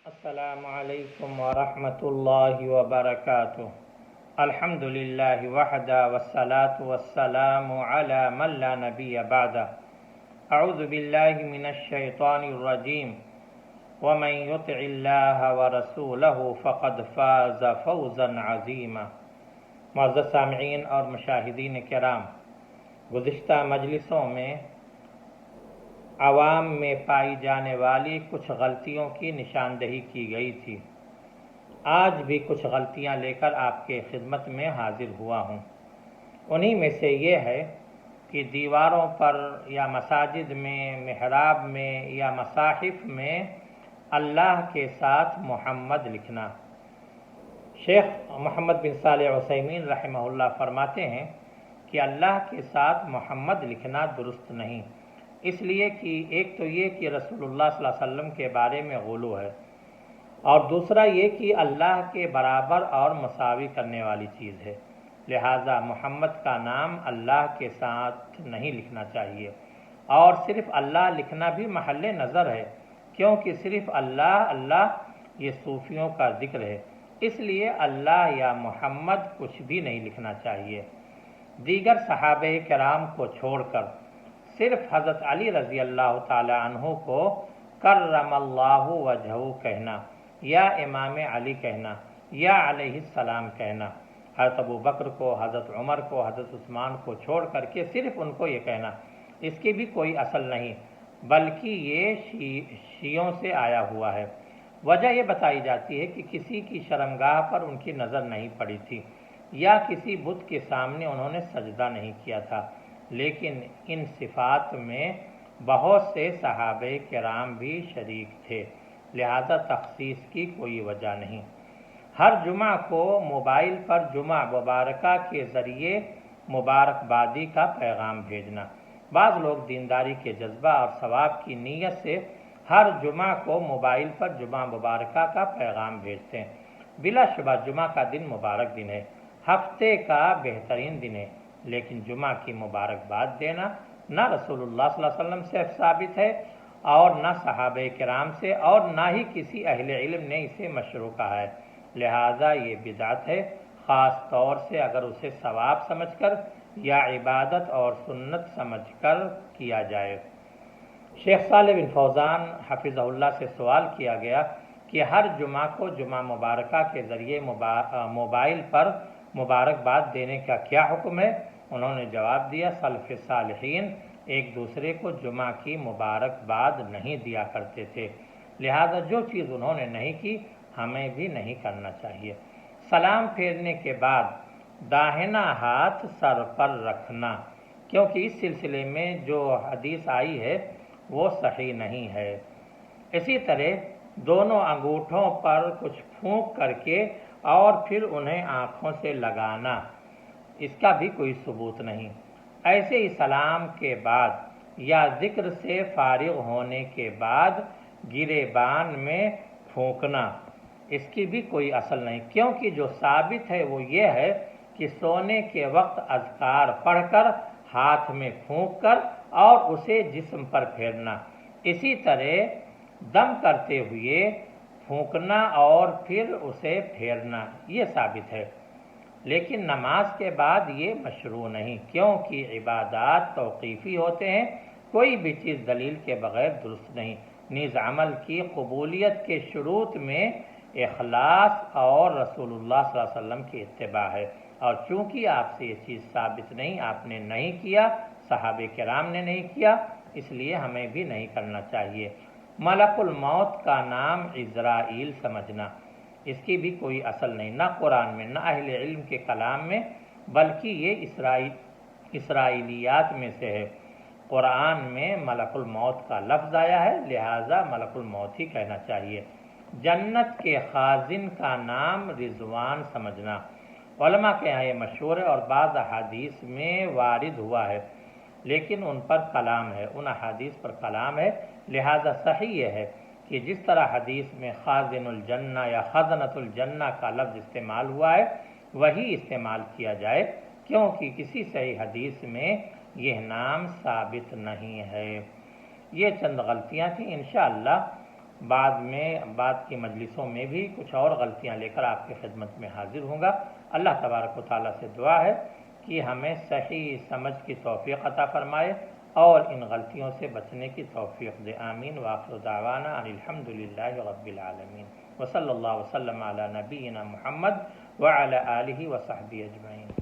السلام علیکم ورحمۃ اللہ وبرکاتہ۔ الحمد للہ وحدہ والصلاة والسلام علی من لا نبی بعدہ۔ اعوذ باللہ من الشیطان الرجیم۔ ومن یطع اللہ ورسولہ فقد فاز فوزا عظیما۔ معزز سامعین اور مشاہدین کرام، گزشتہ مجلسوں میں عوام میں پائی جانے والی کچھ غلطیوں کی نشاندہی کی گئی تھی۔ آج بھی کچھ غلطیاں لے کر آپ کے خدمت میں حاضر ہوا ہوں۔ انہی میں سے یہ ہے کہ دیواروں پر یا مساجد میں، محراب میں یا مصاحف میں اللہ کے ساتھ محمد لکھنا۔ شیخ محمد بن صالح عثیمین رحمہ اللہ فرماتے ہیں کہ اللہ کے ساتھ محمد لکھنا درست نہیں، اس لیے کہ ایک تو یہ کہ رسول اللہ صلی اللہ علیہ وسلم کے بارے میں غلو ہے، اور دوسرا یہ کہ اللہ کے برابر اور مساوی کرنے والی چیز ہے، لہٰذا محمد کا نام اللہ کے ساتھ نہیں لکھنا چاہیے۔ اور صرف اللہ لکھنا بھی محل نظر ہے، کیونکہ صرف اللہ یہ صوفیوں کا ذکر ہے، اس لیے اللہ یا محمد کچھ بھی نہیں لکھنا چاہیے۔ دیگر صحابہ کرام کو چھوڑ کر صرف حضرت علی رضی اللہ تعالی عنہ کو کرم اللہ وجہہ کہنا، یا امام علی کہنا، یا علیہ السلام کہنا، حضرت ابو بکر کو، حضرت عمر کو، حضرت عثمان کو چھوڑ کر کے صرف ان کو یہ کہنا، اس کی بھی کوئی اصل نہیں، بلکہ یہ شیعوں سے آیا ہوا ہے۔ وجہ یہ بتائی جاتی ہے کہ کسی کی شرمگاہ پر ان کی نظر نہیں پڑی تھی، یا کسی بت کے سامنے انہوں نے سجدہ نہیں کیا تھا، لیکن ان صفات میں بہت سے صحابہ کرام بھی شریک تھے، لہذا تخصیص کی کوئی وجہ نہیں۔ ہر جمعہ کو موبائل پر جمعہ مبارکہ کے ذریعے مبارکبادی کا پیغام بھیجنا۔ بعض لوگ دینداری کے جذبہ اور ثواب کی نیت سے ہر جمعہ کو موبائل پر جمعہ مبارکہ کا پیغام بھیجتے ہیں۔ بلا شبہ جمعہ کا دن مبارک دن ہے، ہفتے کا بہترین دن ہے، لیکن جمعہ کی مبارکباد دینا نہ رسول اللہ صلی اللہ علیہ وسلم سے ثابت ہے، اور نہ صحابہ کرام سے، اور نہ ہی کسی اہل علم نے اسے مشروع کہا ہے، لہٰذا یہ بدعت ہے، خاص طور سے اگر اسے ثواب سمجھ کر یا عبادت اور سنت سمجھ کر کیا جائے۔ شیخ صالح بن فوزان حفظہ اللہ سے سوال کیا گیا کہ ہر جمعہ کو جمعہ مبارکہ کے ذریعے موبائل پر مبارکباد دینے کا کیا حکم ہے؟ انہوں نے جواب دیا، سلف صالحین ایک دوسرے کو جمعہ کی مبارکباد نہیں دیا کرتے تھے، لہذا جو چیز انہوں نے نہیں کی ہمیں بھی نہیں کرنا چاہیے۔ سلام پھیرنے کے بعد داہنا ہاتھ سر پر رکھنا، کیونکہ اس سلسلے میں جو حدیث آئی ہے وہ صحیح نہیں ہے۔ اسی طرح دونوں انگوٹھوں پر کچھ پھونک کر کے اور پھر انہیں آنکھوں سے لگانا، اس کا بھی کوئی ثبوت نہیں۔ ایسے ہی سلام کے بعد یا ذکر سے فارغ ہونے کے بعد گریبان میں پھونکنا، اس کی بھی کوئی اصل نہیں، کیونکہ جو ثابت ہے وہ یہ ہے کہ سونے کے وقت اذکار پڑھ کر ہاتھ میں پھونک کر اور اسے جسم پر پھیرنا، اسی طرح دم کرتے ہوئے پھونکنا اور پھر اسے پھیرنا، یہ ثابت ہے، لیکن نماز کے بعد یہ مشروع نہیں، کیونکہ عبادات توقیفی ہوتے ہیں، کوئی بھی چیز دلیل کے بغیر درست نہیں۔ نیز عمل کی قبولیت کے شروط میں اخلاص اور رسول اللہ صلی اللہ علیہ وسلم کی اتباع ہے، اور چونکہ آپ سے یہ چیز ثابت نہیں، آپ نے نہیں کیا، صحابہ کرام نے نہیں کیا، اس لیے ہمیں بھی نہیں کرنا چاہیے۔ ملک الموت کا نام عزرائیل سمجھنا، اس کی بھی کوئی اصل نہیں، نہ قرآن میں، نہ اہل علم کے کلام میں، بلکہ یہ اسرائیلیات میں سے ہے۔ قرآن میں ملک الموت کا لفظ آیا ہے، لہٰذا ملک الموت ہی کہنا چاہیے۔ جنت کے خازن کا نام رضوان سمجھنا، علماء کے یہاں یہ مشہور ہے اور بعض احادیث میں وارد ہوا ہے، لیکن ان پر کلام ہے، ان احادیث پر کلام ہے، لہٰذا صحیح یہ ہے کہ جس طرح حدیث میں خازن الجنہ یا خزنۃ الجنہ کا لفظ استعمال ہوا ہے وہی استعمال کیا جائے، کیونکہ کسی صحیح حدیث میں یہ نام ثابت نہیں ہے۔ یہ چند غلطیاں تھیں، انشاءاللہ بعد کی مجلسوں میں بھی کچھ اور غلطیاں لے کر آپ کی خدمت میں حاضر ہوں گا۔ اللہ تبارک و تعالیٰ سے دعا ہے کہ ہمیں صحیح سمجھ کی توفیق عطا فرمائے اور ان غلطیوں سے بچنے کی توفیق دے۔ آمین۔ وآخر دعوانا ان الحمد للہ رب العالمین، وصلی اللہ وسلم علی نبینا محمد وعلی آلہ وصحبہ اجمعین۔